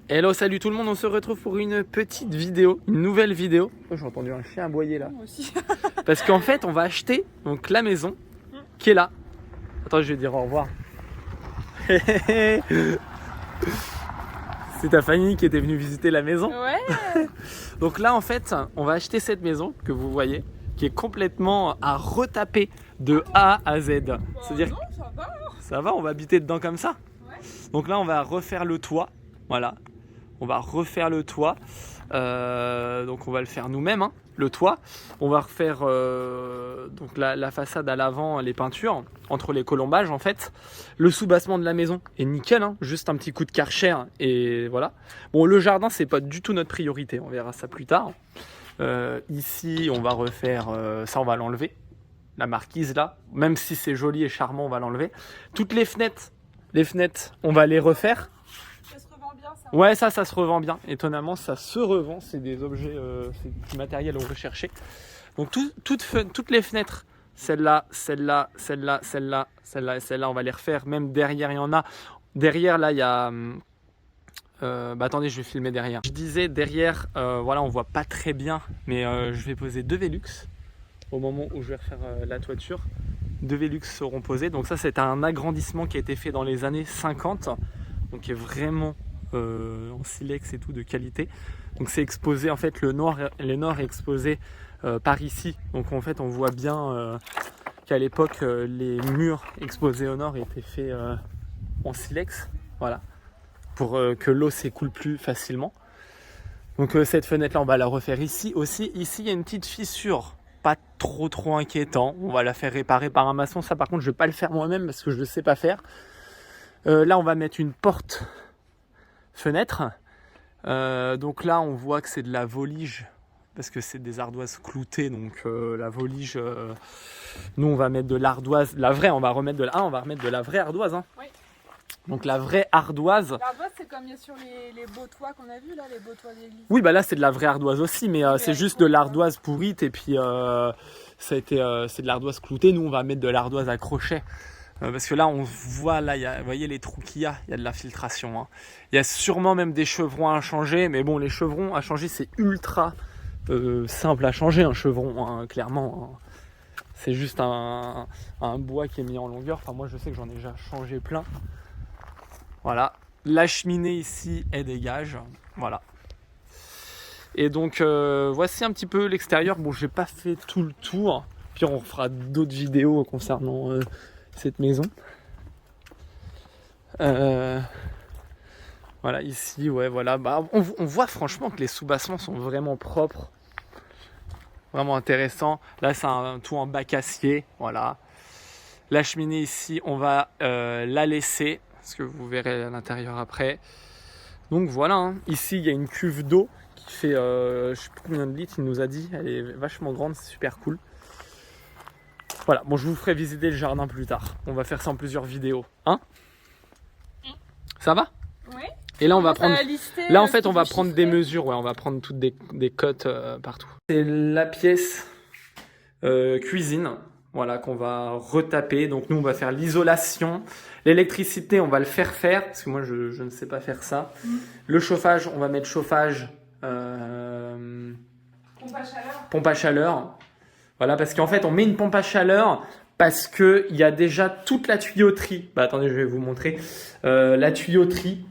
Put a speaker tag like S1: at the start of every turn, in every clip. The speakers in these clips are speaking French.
S1: Hello, salut tout le monde, on se retrouve pour une petite vidéo, une nouvelle vidéo. Oh, j'ai entendu un chien aboyer là.
S2: Moi aussi.
S1: Parce qu'en fait, on va acheter donc la maison qui est là. Attends, je vais dire au revoir. C'est ta famille qui était venue visiter la maison.
S2: Ouais.
S1: Donc là, en fait, on va acheter cette maison que vous voyez, qui est complètement à retaper de A à Z. C'est-à-dire
S2: non, ça va.
S1: ça va, on va habiter dedans comme ça.
S2: Ouais.
S1: Donc là, on va refaire le toit. Voilà. On va refaire le toit. Donc on va le faire nous-mêmes, hein, le toit. On va refaire donc la façade à l'avant, les peintures, entre les colombages en fait. Le sous-bassement de la maison est nickel, hein, juste un petit coup de Karcher et voilà. Bon, le jardin, c'est pas du tout notre priorité, on verra ça plus tard. Ici, on va refaire, ça on va l'enlever. La marquise là, même si c'est joli et charmant, on va l'enlever. Toutes les fenêtres, on va les refaire.
S2: Ça se revend bien, ça.
S1: Ouais, ça se revend bien. Étonnamment, ça se revend. C'est des objets, c'est du matériel recherché. Donc toutes les fenêtres, celle-là, celle-là, celle-là, celle-là, celle-là et celle-là, on va les refaire. Même derrière, il y en a. Derrière, là, il y a... attendez, je vais filmer derrière. Je disais derrière, voilà, on voit pas très bien, mais je vais poser deux Velux au moment où je vais refaire la toiture. Deux Velux seront posés. Donc ça, c'est un agrandissement qui a été fait dans les années 50, donc qui est vraiment en silex et tout de qualité. Donc c'est exposé, en fait, le nord est exposé par ici. Donc en fait, on voit bien qu'à l'époque, les murs exposés au nord étaient faits en silex, voilà, pour que l'eau s'écoule plus facilement. Donc cette fenêtre là on va la refaire ici aussi. Ici il y a une petite fissure, pas trop inquiétant. On va la faire réparer par un maçon. Ça par contre je vais pas le faire moi-même parce que je ne sais pas faire. Là on va mettre une porte fenêtre. Donc là on voit que c'est de la volige parce que c'est des ardoises cloutées. Donc la volige, nous on va mettre de l'ardoise, la vraie. On va remettre on va remettre de la vraie ardoise, hein.
S2: Oui.
S1: Donc la vraie ardoise.
S2: L'ardoise, c'est comme il y a sur les beaux toits qu'on a vus là, les beaux toits d'église.
S1: Oui, bah là c'est de la vraie ardoise aussi, mais c'est juste de l'ardoise pourrite et puis ça a été, c'est de l'ardoise cloutée. Nous on va mettre de l'ardoise à crochet parce que là on voit, là, vous voyez les trous qu'il y a de la filtration, hein. Il y a sûrement même des chevrons à changer, mais bon, les chevrons à changer c'est ultra simple à changer un chevron, hein, clairement, hein. C'est juste un bois qui est mis en longueur. Enfin, moi je sais que j'en ai déjà changé plein. Voilà, la cheminée ici, elle dégage, voilà. Et donc, voici un petit peu l'extérieur. Bon, j'ai pas fait tout le tour, puis on fera d'autres vidéos concernant cette maison. Voilà, ici, ouais, voilà. Bah, on voit franchement que les sous-bassements sont vraiment propres, vraiment intéressants. Là, c'est un tout en bac acier, voilà. La cheminée ici, on va la laisser, parce que vous verrez à l'intérieur après. Donc voilà, hein. Ici il y a une cuve d'eau qui fait je sais plus combien de litres il nous a dit, elle est vachement grande, c'est super cool. Voilà, bon je vous ferai visiter le jardin plus tard, on va faire ça en plusieurs vidéos, hein. Ça va?
S2: Oui.
S1: Et là on va prendre,
S2: Lister,
S1: là en fait on va prendre des mesures, ouais, on va prendre toutes des cotes partout. C'est la pièce cuisine. Voilà, qu'on va retaper. Donc nous on va faire l'isolation. L'électricité on va le faire parce que moi je ne sais pas faire ça. Le chauffage, on va mettre chauffage pompe à chaleur. Voilà, parce qu'en fait on met une pompe à chaleur parce qu'il y a déjà toute la tuyauterie. Bah attendez, je vais vous montrer. La tuyauterie,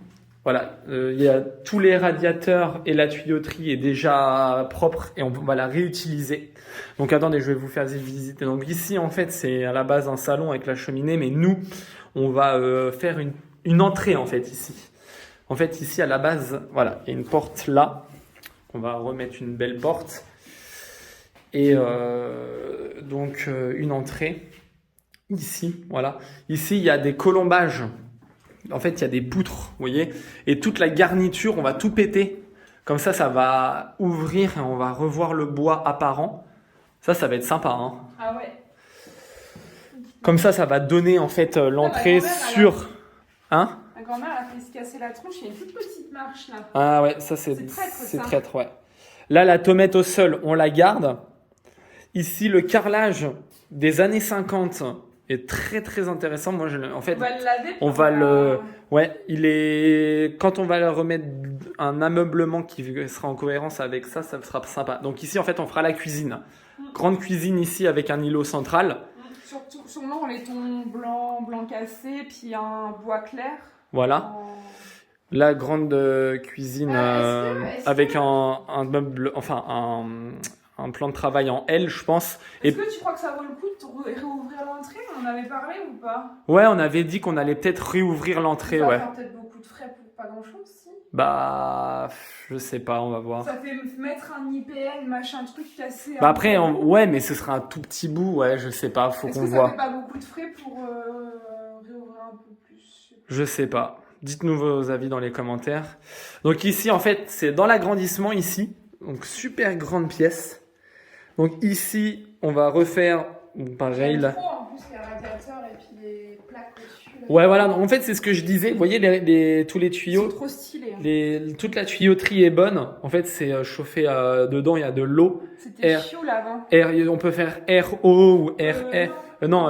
S1: voilà, il y a tous les radiateurs et la tuyauterie est déjà propre et on va la réutiliser. Donc attendez, je vais vous faire visiter. Donc ici en fait c'est à la base un salon avec la cheminée, mais nous on va faire une entrée en fait ici. En fait ici à la base, voilà, il y a une porte là. On va remettre une belle porte et donc une entrée ici, voilà. Ici il y a des colombages. En fait, il y a des poutres, vous voyez, et toute la garniture, on va tout péter. Comme ça va ouvrir et on va revoir le bois apparent. Ça va être sympa, hein.
S2: Ah ouais.
S1: Comme ça va donner en fait l'entrée sur... Hein?
S2: Ma grand-mère a fait se casser la tronche, il y a une toute petite marche là.
S1: Ah ouais, ça c'est
S2: traître,
S1: traître, ouais. Là, la tomate au sol, on la garde. Ici, le carrelage des années 50, est très très intéressant. Moi, en fait,
S2: On va le laver. puis
S1: on va le... Ouais, quand on va leur remettre un ameublement qui sera en cohérence avec ça, ça sera sympa. Donc ici, en fait, on fera la cuisine. Grande cuisine ici avec un îlot central.
S2: Sûrement, on les tons blanc cassé, puis un bois clair.
S1: Voilà. La grande cuisine avec un meuble, enfin un plan de travail en L, je pense.
S2: Est-ce que tu crois que ça vaut le coup de réouvrir l'entrée? On en avait parlé ou pas?
S1: Ouais, on avait dit qu'on allait peut-être réouvrir l'entrée,
S2: Ça va
S1: ouais.
S2: faire peut-être beaucoup de frais pour pas grand-chose, si.
S1: Bah, je sais pas, on va voir.
S2: Ça fait mettre un IPN, machin, truc cassé.
S1: Bah après, ouais, mais ce sera un tout petit bout, ouais, je sais pas, faut qu'on voit.
S2: Est-ce que ça fait pas beaucoup de frais pour réouvrir un peu plus?
S1: Je sais pas. Dites-nous vos avis dans les commentaires. Donc ici, en fait, c'est dans l'agrandissement ici. Donc super grande pièce. Donc ici, on va refaire pareil là.
S2: En plus, il y a un radiateur et puis les plaques au-dessus.
S1: Ouais, voilà. En fait, c'est ce que je disais. Vous voyez tous les tuyaux.
S2: C'est trop stylé. Hein.
S1: Toute la tuyauterie est bonne. En fait, c'est chauffé dedans. Il y a de l'eau.
S2: C'était fioul avant.
S1: On peut faire RO ou RR. Non,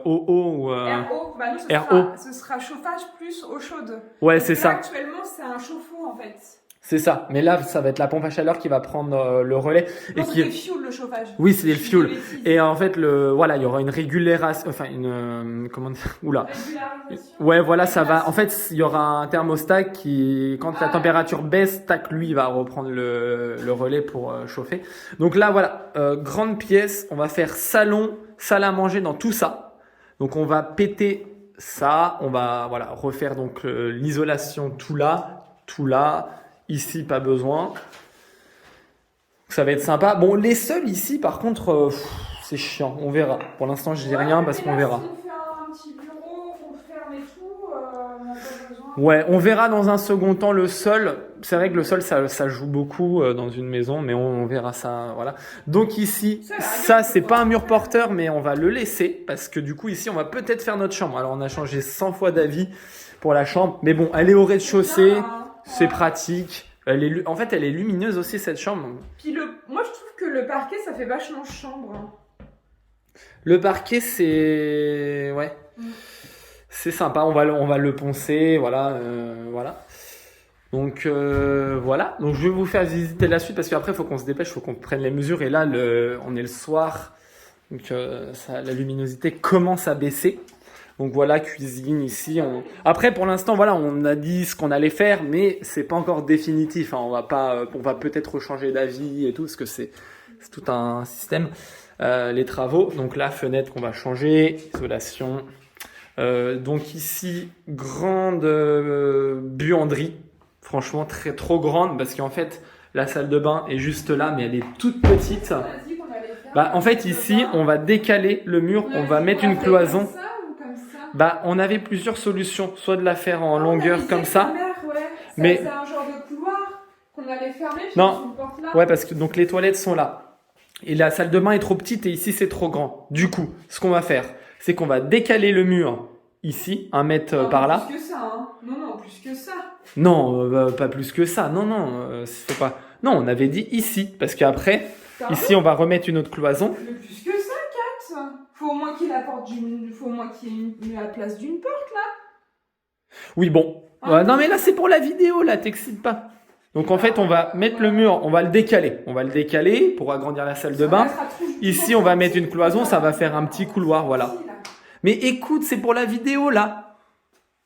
S1: OO ou
S2: RO. Bah nous,
S1: RO.
S2: Ce sera chauffage plus eau chaude.
S1: Ouais, c'est ça.
S2: Actuellement, c'est un chauffe-eau en fait.
S1: C'est ça. Mais là, ça va être la pompe à chaleur qui va prendre le relais.
S2: Non, c'est des fioul le chauffage.
S1: Oui, c'est des fioul. Et en fait, voilà, il y aura une régularisation, enfin comment dire, oula. Ouais, voilà, ça va. En fait, il y aura un thermostat qui, quand la température baisse, tac, lui, il va reprendre le relais pour chauffer. Donc là, voilà, grande pièce. On va faire salon, salle à manger dans tout ça. Donc on va péter ça. On va, voilà, refaire donc l'isolation tout là. Ici, pas besoin. Ça va être sympa. Bon, les sols ici, par contre, c'est chiant. On verra. Pour l'instant, je dis rien parce qu'on verra.
S2: Si on fait un petit bureau, on ferme et tout, on n'a pas besoin.
S1: Ouais, on verra dans un second temps le sol. C'est vrai que le sol, ça joue beaucoup dans une maison, mais on verra ça. Voilà. Donc ici, ça, c'est pas un mur porteur, mais on va le laisser parce que du coup, ici, on va peut-être faire notre chambre. Alors, on a changé 100 fois d'avis pour la chambre, mais bon, elle est au rez-de-chaussée. C'est pratique. En fait, elle est lumineuse aussi, cette chambre.
S2: Puis moi, je trouve que le parquet, ça fait vachement chambre.
S1: Le parquet, c'est... Ouais. C'est sympa. On va le poncer. Voilà. Voilà. Donc, voilà. Donc, je vais vous faire visiter la suite parce qu'après, il faut qu'on se dépêche. Il faut qu'on prenne les mesures. Et là, on est le soir. Donc, la luminosité commence à baisser. Donc voilà, cuisine ici. Après, pour l'instant, voilà, on a dit ce qu'on allait faire, mais c'est pas encore définitif. Hein. On va peut-être changer d'avis et tout, parce que c'est tout un système. Les travaux, donc la fenêtre qu'on va changer, isolation. Donc ici, grande buanderie. Franchement, trop grande, parce qu'en fait, la salle de bain est juste là, mais elle est toute petite. Bah, en fait, ici, on va décaler le mur, on va mettre une cloison. Bah, on avait plusieurs solutions, soit de la faire en longueur comme ça,
S2: mais c'est un genre de couloir qu'on allait fermer.
S1: Non, ouais, parce que donc les toilettes sont là et la salle de bain est trop petite et ici c'est trop grand. Du coup, ce qu'on va faire, c'est qu'on va décaler le mur ici, 1 mètre par là.
S2: Plus que ça, hein. Non, plus que ça.
S1: Non, pas plus que ça. Non, faut pas. Non, on avait dit ici, parce qu'après, ici on va remettre une autre cloison.
S2: Mais plus que ça, Kat. Faut au moins qu'il y ait la place d'une porte, là.
S1: Oui, bon. Non, mais là, c'est pour la vidéo, là, t'excites pas. Donc, en fait, on va mettre le mur, on va le décaler. On va le décaler pour agrandir la salle de bain. Ici, on va mettre une cloison, ça va faire un petit couloir, voilà. Mais écoute, c'est pour la vidéo, là.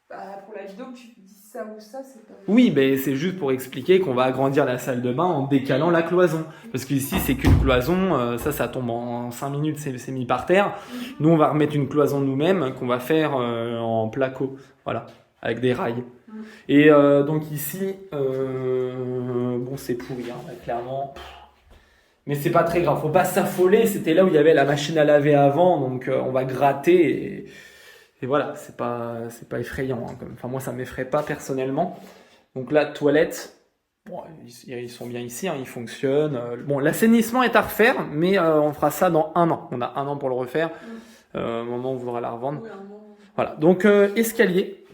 S2: Pour la vidéo, que tu dis ça ou ça, c'est pas...
S1: Oui, mais c'est juste pour expliquer qu'on va agrandir la salle de bain en décalant la cloison. Parce qu'ici, c'est qu'une cloison, ça tombe en 5 minutes, c'est mis par terre. Nous, on va remettre une cloison nous-mêmes qu'on va faire en placo, voilà, avec des rails. Et donc ici, bon, c'est pourri, hein, clairement. Mais c'est pas très grave, faut pas s'affoler, c'était là où il y avait la machine à laver avant, donc on va gratter et voilà, c'est pas effrayant. Hein, enfin, moi, ça m'effraie pas personnellement. Donc là, toilette, bon, ils sont bien ici, hein, ils fonctionnent. Bon, l'assainissement est à refaire, mais on fera ça dans 1 an. On a 1 an pour le refaire, au moment où on voudra la revendre. Voilà, donc escalier.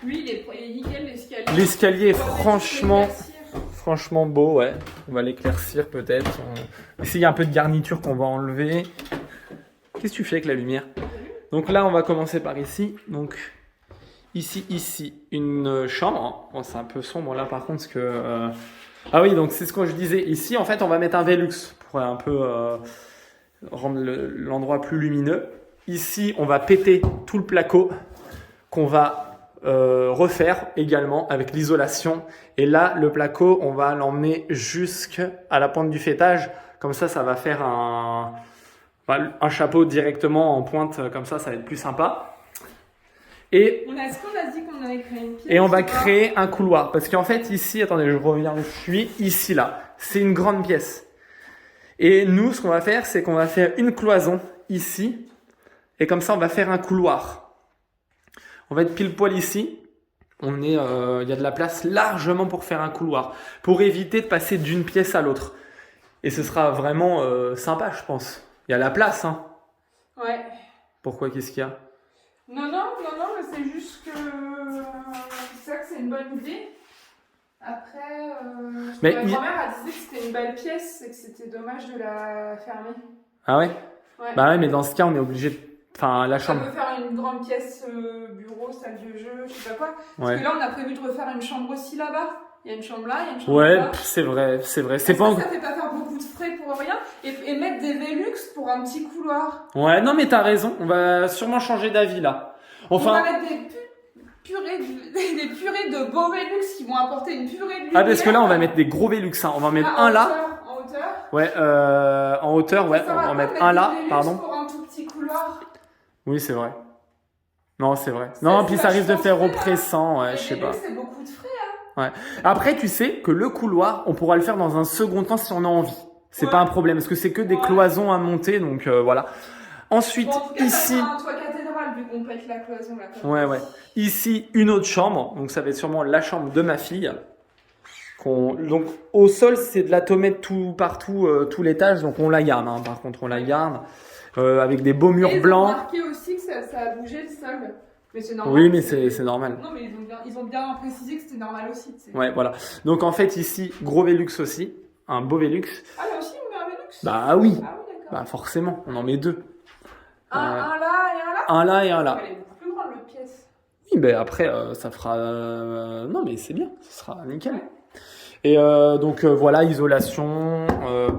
S2: Oui, il est nickel, l'escalier.
S1: L'escalier est franchement beau, ouais. On va l'éclaircir peut-être. Ici, il y a un peu de garniture qu'on va enlever. Qu'est-ce que tu fais avec la lumière ? Donc là, on va commencer par ici. Donc ici, une chambre. Bon, c'est un peu sombre là par contre, parce que... Ah oui, donc c'est ce que je disais. Ici, en fait, on va mettre un Velux pour un peu rendre l'endroit plus lumineux. Ici, on va péter tout le placo qu'on va refaire également avec l'isolation. Et là, le placo, on va l'emmener jusqu'à la pointe du faîtage. Comme ça va faire un chapeau directement en pointe. Comme ça va être plus sympa. Et
S2: est-ce qu'on a dit qu'on allait créer une pièce?
S1: Et on va créer un couloir. Parce qu'en fait, ici, attendez, je reviens où je suis. Ici, là, c'est une grande pièce. Et nous, ce qu'on va faire, c'est qu'on va faire une cloison ici. Et comme ça, on va faire un couloir. On va être pile poil ici. Il y a de la place largement pour faire un couloir. Pour éviter de passer d'une pièce à l'autre. Et ce sera vraiment sympa, je pense. Il y a la place, hein.
S2: Ouais.
S1: Pourquoi? Qu'est-ce qu'il y a?
S2: Non, mais c'est juste que c'est vrai que c'est une bonne idée. Après,
S1: mais
S2: ma grand-mère a dit que c'était une belle pièce et que c'était dommage de la fermer.
S1: Ah ouais?
S2: Ouais.
S1: Bah ouais, mais dans ce cas, on est obligé de... Enfin, la chambre...
S2: On peut faire une grande pièce, bureau, salle de jeu, je sais pas quoi. Parce
S1: Ouais.
S2: que là, on a prévu de refaire une chambre aussi là-bas. Il y a une chambre là, il y a une chambre
S1: Ouais,
S2: là.
S1: c'est vrai. C'est
S2: Ça
S1: pas...
S2: fait pas faire beaucoup de frais pour rien. Et mettre des Velux pour un petit couloir.
S1: Ouais, non mais t'as raison, on va sûrement changer d'avis là. Enfin...
S2: On va mettre des purées de beaux Velux qui vont apporter une purée de lumière.
S1: Ah, parce que là on va mettre des gros Velux, hein. On va en mettre un là.
S2: En hauteur.
S1: Ouais, en hauteur, ouais, on va en mettre un là, pardon.
S2: Pour un tout petit couloir.
S1: Oui, c'est vrai. Non, c'est vrai. Non, puis ça risque de faire oppressant, ouais, je sais pas.
S2: C'est beaucoup de frais,
S1: hein. Ouais. Après, tu sais que le couloir, on pourra le faire dans un second temps si on a envie. C'est pas un problème, parce que c'est que des cloisons à monter, donc voilà. Ensuite,
S2: bon, en tout cas,
S1: ici...
S2: ça sera un toit cathédrale, vu qu'on pète la cloison là.
S1: Ouais. Ici, une autre chambre, donc ça va être sûrement la chambre de ma fille. Donc au sol, c'est de la tomate tout partout, tout l'étage, donc on la garde, hein. Par contre, on la garde. Avec des beaux murs blancs.
S2: Ils ont remarqué aussi que ça a bougé le sol. Mais c'est normal.
S1: Oui, mais c'est normal.
S2: Non, mais ils ont bien précisé que c'était normal aussi. T'sais.
S1: Ouais, voilà. Donc en fait, ici, gros Velux aussi. Un beau Velux.
S2: Ah, là aussi, on met un Velux?
S1: Bah oui.
S2: Ah oui, d'accord.
S1: Bah forcément, on en met deux.
S2: Un là et un là?
S1: Un là et un là.
S2: Elle est beaucoup plus grande, l'autre pièce.
S1: Oui, ben après, ça fera... Non, mais c'est bien. Ce sera nickel.
S2: Ouais.
S1: Et donc voilà, isolation,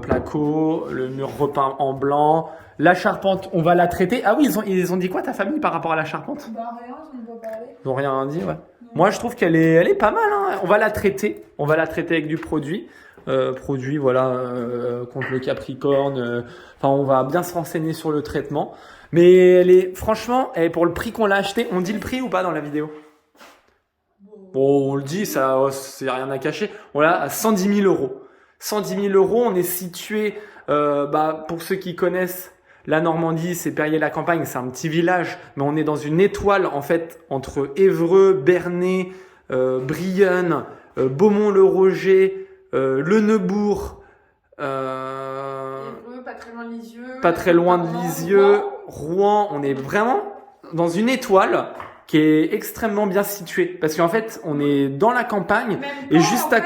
S1: placo, le mur repeint en blanc. La charpente, on va la traiter. Ah oui, ils ont dit quoi ta famille par rapport à la charpente?
S2: Bah rien, on ne va parler.
S1: Ils n'ont rien dit, ouais.
S2: Non.
S1: Moi, je trouve qu'elle est pas mal, hein. On va la traiter. On va la traiter avec du produit. Produit, voilà, contre le capricorne. Enfin, on va bien se renseigner sur le traitement. Mais elle est, franchement, pour le prix qu'on l'a acheté, on dit le prix ou pas dans la vidéo? Bon, on le dit, ça, c'est rien à cacher. On l'a à 110 000 euros. 110 000 euros, on est situé, pour ceux qui connaissent la Normandie, c'est Perrier-la-Campagne, c'est un petit village, mais on est dans une étoile, en fait, entre Évreux, Bernay, Brienne, Beaumont-le-Roger, Le Neubourg,
S2: Évreux, pas très loin de Lisieux.
S1: pas très loin de Lisieux, Rouen. On est vraiment dans une étoile qui est extrêmement bien située. Parce qu'en fait, on est dans la campagne.
S2: Même
S1: et
S2: pas,
S1: juste
S2: en fait,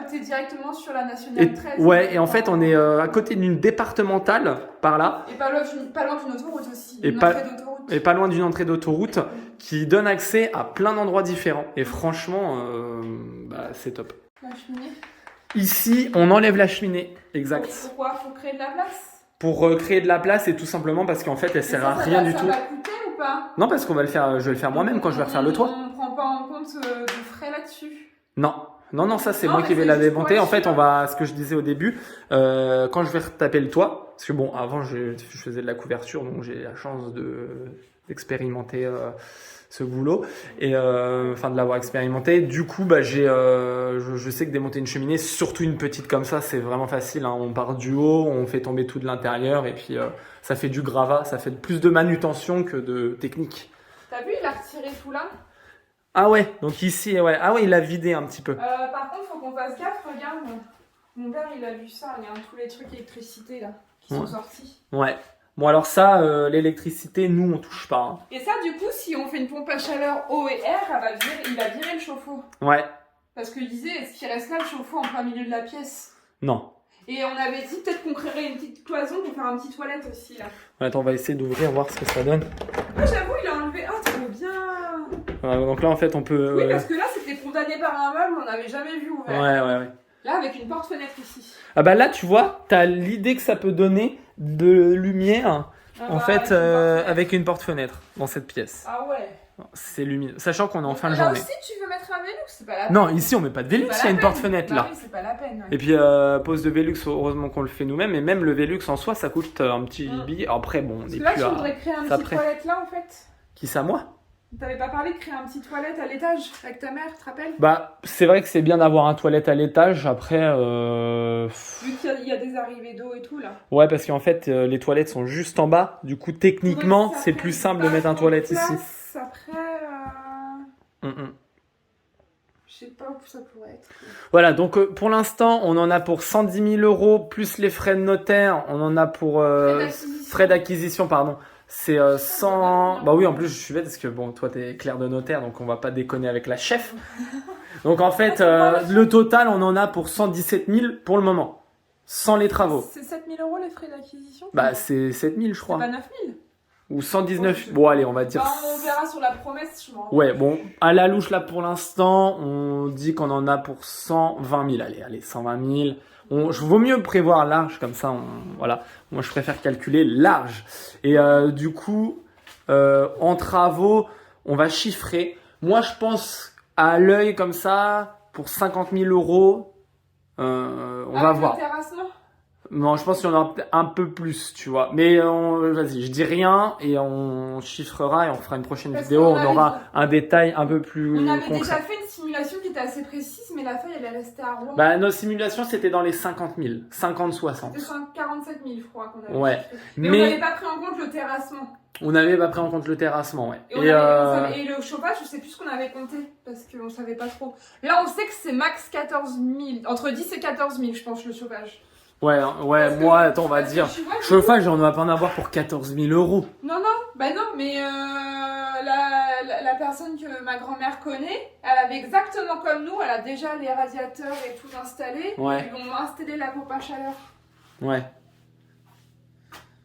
S2: t'es directement sur la nationale 13.
S1: Ouais, et en fait, on est à côté d'une départementale, par là.
S2: Et pas loin d'une autoroute aussi.
S1: Et
S2: Une
S1: pas-
S2: entrée d'autoroute.
S1: Et pas loin d'une entrée d'autoroute qui donne accès à plein d'endroits différents. Et franchement, c'est top.
S2: La cheminée.
S1: Ici, on enlève la cheminée. Exact.
S2: Pourquoi? Faut créer de la place?
S1: Pour créer de la place et tout simplement parce qu'en fait, elle sert à rien du tout.
S2: Ça va coûter ou pas?
S1: Non, parce qu'on va le faire, je vais le faire moi-même quand je vais refaire le toit.
S2: On prend pas en compte de frais là-dessus.
S1: Non, ça c'est
S2: Non,
S1: moi
S2: mais
S1: qui vais
S2: c'est
S1: la
S2: juste
S1: démonter.
S2: pour
S1: En fait,
S2: être sûr.
S1: ce que je disais au début, quand je vais retaper le toit, parce que bon, avant je faisais de la couverture, donc j'ai la chance d'expérimenter ce boulot et de l'avoir expérimenté. Du coup, je sais que démonter une cheminée, surtout une petite comme ça, c'est vraiment facile, hein. On part du haut, on fait tomber tout de l'intérieur et puis ça fait du gravat, ça fait plus de manutention que de technique.
S2: T'as vu, il a retiré tout là.
S1: Ah ouais, donc ici, ouais. Ah ouais, il a vidé un petit peu.
S2: Par contre, faut qu'on fasse gaffe, regarde. Mon père, il a vu ça, regarde tous les trucs électricité là, qui sont sortis.
S1: Ouais. Bon, alors ça, l'électricité, nous, on touche pas, hein.
S2: Et ça, du coup, si on fait une pompe à chaleur eau et air, il va virer le chauffe-eau.
S1: Ouais.
S2: Parce qu'il disait, est-ce qu'il reste là le chauffe-eau en plein milieu de la pièce?
S1: Non.
S2: Et on avait dit peut-être qu'on créerait une petite cloison pour faire un petit toilette aussi là.
S1: Attends, on va essayer d'ouvrir, voir ce que ça donne.
S2: Ah, j'avoue, il a enlevé. Ah, trop bien.
S1: Voilà, donc là, en fait, on peut...
S2: Oui, parce que là, c'était condamné par un meuble, on n'avait jamais vu ouvert.
S1: Ouais.
S2: Là, avec une porte-fenêtre ici.
S1: Ah bah là, tu vois, t'as l'idée que ça peut donner de lumière, en fait, avec une porte-fenêtre dans cette pièce.
S2: Ah ouais.
S1: C'est lumineux. Sachant qu'on est en fin de
S2: là
S1: journée.
S2: aussi, tu veux mettre un Velux, c'est pas la peine.
S1: Non, ici, on met pas de Velux, il y a une porte-fenêtre là.
S2: Bah oui, c'est pas la peine. Ouais.
S1: Et puis, pose de Velux, heureusement qu'on le fait nous-mêmes. Et même le Velux en soi, ça coûte un petit billet. Après, bon, on
S2: Parce
S1: est
S2: que là,
S1: plus
S2: tu
S1: à...
S2: voudrais créer un
S1: ça
S2: petit
S1: près.
S2: toilette là, en fait.
S1: Qui ça, moi?
S2: T'avais pas parlé de créer un petit toilette à l'étage avec ta mère, tu te rappelles?
S1: Bah, c'est vrai que c'est bien d'avoir un toilette à l'étage. Après,
S2: Vu qu'il y a des arrivées d'eau et tout là.
S1: ouais, parce qu'en fait, les toilettes sont juste en bas. Du coup, techniquement,
S2: Ouais, ça
S1: c'est
S2: ferait
S1: plus simple de
S2: pas
S1: mettre un
S2: trop
S1: toilette
S2: de
S1: ici.
S2: place. Après, je sais pas où ça pourrait être.
S1: Voilà, donc pour l'instant, on en a pour 110 000 € plus les frais de notaire. On en a pour frais d'acquisition, pardon. C'est 100. Bah oui, en plus, je suis bête parce que bon, toi, t'es clerc de notaire, donc on va pas déconner avec la chef. Donc en fait, le total, on en a pour 117 000 pour le moment, sans les travaux.
S2: C'est 7 000 € les frais d'acquisition?
S1: Bah c'est 7 000, je
S2: C'est
S1: crois.
S2: pas 9 000?
S1: Ou 119. Bon, allez, on va dire.
S2: Bah, on verra sur la promesse, je m'en.
S1: Ouais, bon, à la louche là pour l'instant, on dit qu'on en a pour 120 000. Allez, 120 000. Je vaut mieux prévoir large comme ça. Voilà, moi je préfère calculer large. Et du coup, en travaux, on va chiffrer. Moi, je pense à l'œil comme ça pour 50 000 €. On va voir.
S2: Le terrassement?
S1: Non, je pense qu'il y en aura peut-être un peu plus, tu vois. Mais vas-y, je dis rien et on chiffrera et on fera une prochaine vidéo. On aura un détail un peu plus
S2: On avait
S1: concret.
S2: déjà fait une simulation qui était assez précise, mais la feuille elle est restée à Rouen.
S1: Bah, nos simulations, c'était dans les 50 000, 50-60.
S2: C'était 47 000, je crois qu'on avait.
S1: Ouais.
S2: Chiffré. Mais on n'avait pas pris en compte le terrassement.
S1: On n'avait pas pris en compte le terrassement, ouais.
S2: Et le chauffage, je sais plus ce qu'on avait compté, parce qu'on savait pas trop. Là, on sait que c'est max 14 000, entre 10 et 14 000, je pense, le chauffage.
S1: Ouais, moi, attends, on va dire. Chauffage, on va pas en avoir pour 14 000 €.
S2: Non, bah non, mais la personne que ma grand-mère connaît, elle avait exactement comme nous, elle a déjà les radiateurs et tout installé.
S1: Ouais.
S2: Ils vont installer la pompe à chaleur.
S1: Ouais.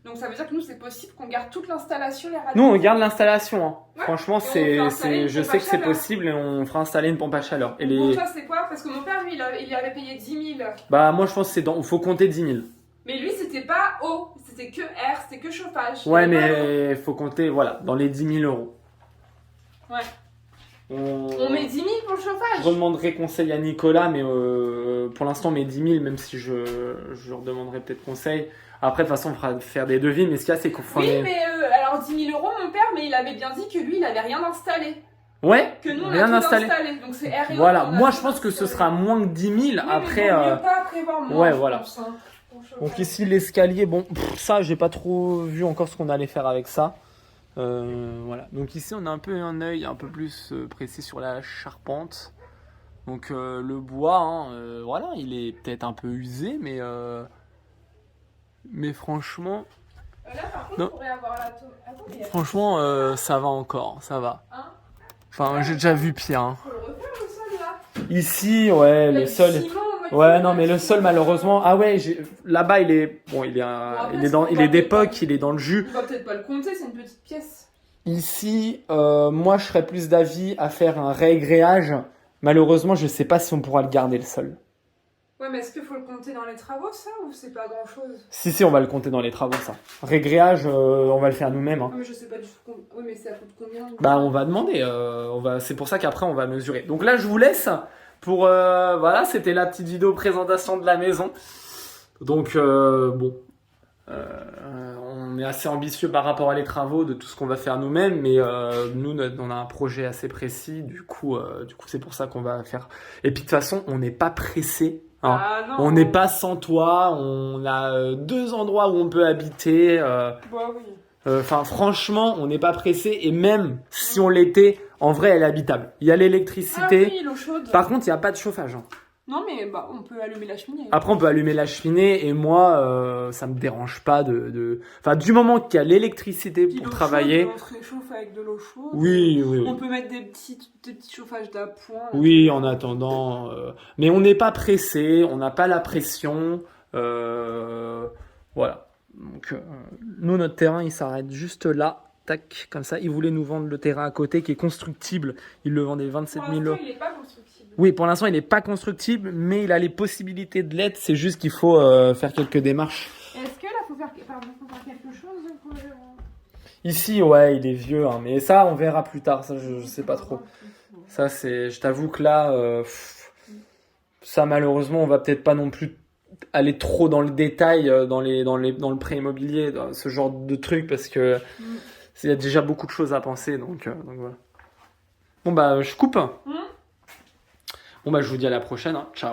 S2: Donc ça veut dire que nous, c'est possible qu'on garde toute l'installation, les radiateurs.
S1: Nous, on garde l'installation, hein.
S2: Ouais.
S1: Franchement,
S2: Et on fera installer une
S1: je
S2: pompe
S1: sais
S2: à
S1: que c'est
S2: chaleur.
S1: possible et on fera installer une pompe à chaleur. Et
S2: Pour toi, c'est quoi? Parce que mon père, lui, il avait payé 10 000.
S1: Bah, moi, je pense que il faut compter 10 000.
S2: Mais lui, c'était pas eau, c'était que air, c'était que chauffage.
S1: Ouais,
S2: Il y avait
S1: mais il faut compter, voilà, dans les 10 000 €.
S2: Ouais.
S1: On
S2: met 10 000 pour le chauffage.
S1: Je redemanderai conseil à Nicolas, mais pour l'instant, on met 10 000, même si je redemanderai peut-être conseil. Après, de toute façon, on fera faire des devis, mais ce qu'il y a, c'est qu'on fera.
S2: Oui, mais alors 10 000 € mon père, mais il avait bien dit que lui, il avait rien installé.
S1: Ouais,
S2: Que nous, on
S1: rien
S2: a tout
S1: installé.
S2: Donc c'est air et eau,
S1: Voilà,
S2: on a
S1: moi,
S2: tout
S1: je pense que ce
S2: installé.
S1: sera moins que 10 000.
S2: Oui,
S1: Après,
S2: mais il vaut mieux pas prévoir moins,
S1: ouais,
S2: je
S1: voilà.
S2: pense, hein, pour le chauffage.
S1: Donc ici, l'escalier, bon, ça, j'ai pas trop vu encore ce qu'on allait faire avec ça. Voilà. Donc ici, on a un peu un œil un peu plus précis sur la charpente. Donc le bois, hein, voilà, il est peut-être un peu usé, mais franchement,
S2: Là, par contre,
S1: non.
S2: on pourrait avoir la tome. Attends, mais
S1: franchement, ça va encore, ça va.
S2: Hein,
S1: Enfin, j'ai déjà vu pire. Hein.
S2: faut le refaire le sol là.
S1: Ici, ouais,
S2: Il y a
S1: le
S2: du
S1: sol.
S2: ciment, moitié,
S1: Ouais, non, mais le
S2: moitié.
S1: sol, malheureusement. Ah ouais, là-bas, il est, bon, il est d'époque, il est dans le jus.
S2: On va peut-être pas le compter, c'est une petite pièce.
S1: Ici, moi, je serais plus d'avis à faire un réagréage. Malheureusement, je sais pas si on pourra le garder le sol.
S2: Ouais, mais est-ce qu'il faut le compter dans les travaux, ça, ou c'est pas grand-chose?
S1: Si, on va le compter dans les travaux, ça. Régréage, on va le faire nous-mêmes. Hein.
S2: Non, mais je sais pas du tout combien. Oui, mais ça coûte combien?
S1: Bah, on va demander. C'est pour ça qu'après, on va mesurer. Donc là, je vous laisse pour. Voilà, c'était la petite vidéo présentation de la maison. Donc, bon. On est assez ambitieux par rapport à les travaux de tout ce qu'on va faire nous-mêmes, mais nous, on a un projet assez précis. Du coup, c'est pour ça qu'on va faire. Et puis, de toute façon, on n'est pas pressé. Hein.
S2: Ah, non.
S1: On n'est pas sans toit, on a 2 endroits où on peut habiter.
S2: Bah oui.
S1: Enfin, franchement, on n'est pas pressé. Et même si on l'était, en vrai, elle est habitable. Il y a l'électricité.
S2: Ah oui, l'eau chaude.
S1: Par contre, il n'y a pas de chauffage. Hein.
S2: Non, mais bah, on peut allumer la cheminée.
S1: Après, on peut allumer la cheminée. Et moi, ça me dérange pas Enfin, du moment qu'il y a l'électricité
S2: Puis
S1: pour
S2: l'eau
S1: travailler.
S2: chaude, on se réchauffe avec de l'eau chaude.
S1: Oui.
S2: On peut mettre des petits chauffages d'appoint.
S1: Oui, en attendant. Mais on n'est pas pressé. On n'a pas la pression. Voilà. Donc, nous, notre terrain, il s'arrête juste là. Tac, comme ça. Ils voulaient nous vendre le terrain à côté qui est constructible. Ils le vendaient 27 000 euros.
S2: Il n'est pas constructible.
S1: Oui, pour l'instant, il n'est pas constructible, mais il a les possibilités de l'être. C'est juste qu'il faut faire quelques démarches.
S2: Est-ce que là, faut faire quelque chose pour
S1: Ici, ouais, il est vieux, hein, mais ça, on verra plus tard. Ça, je sais pas trop. Ça, je t'avoue que là, ça, malheureusement, on va peut-être pas non plus aller trop dans le détail dans le prêt immobilier, dans ce genre de truc, parce que il y a déjà beaucoup de choses à penser. Donc voilà. Bon, bah, je coupe. Bon, bah, je vous dis à la prochaine. Hein. Ciao.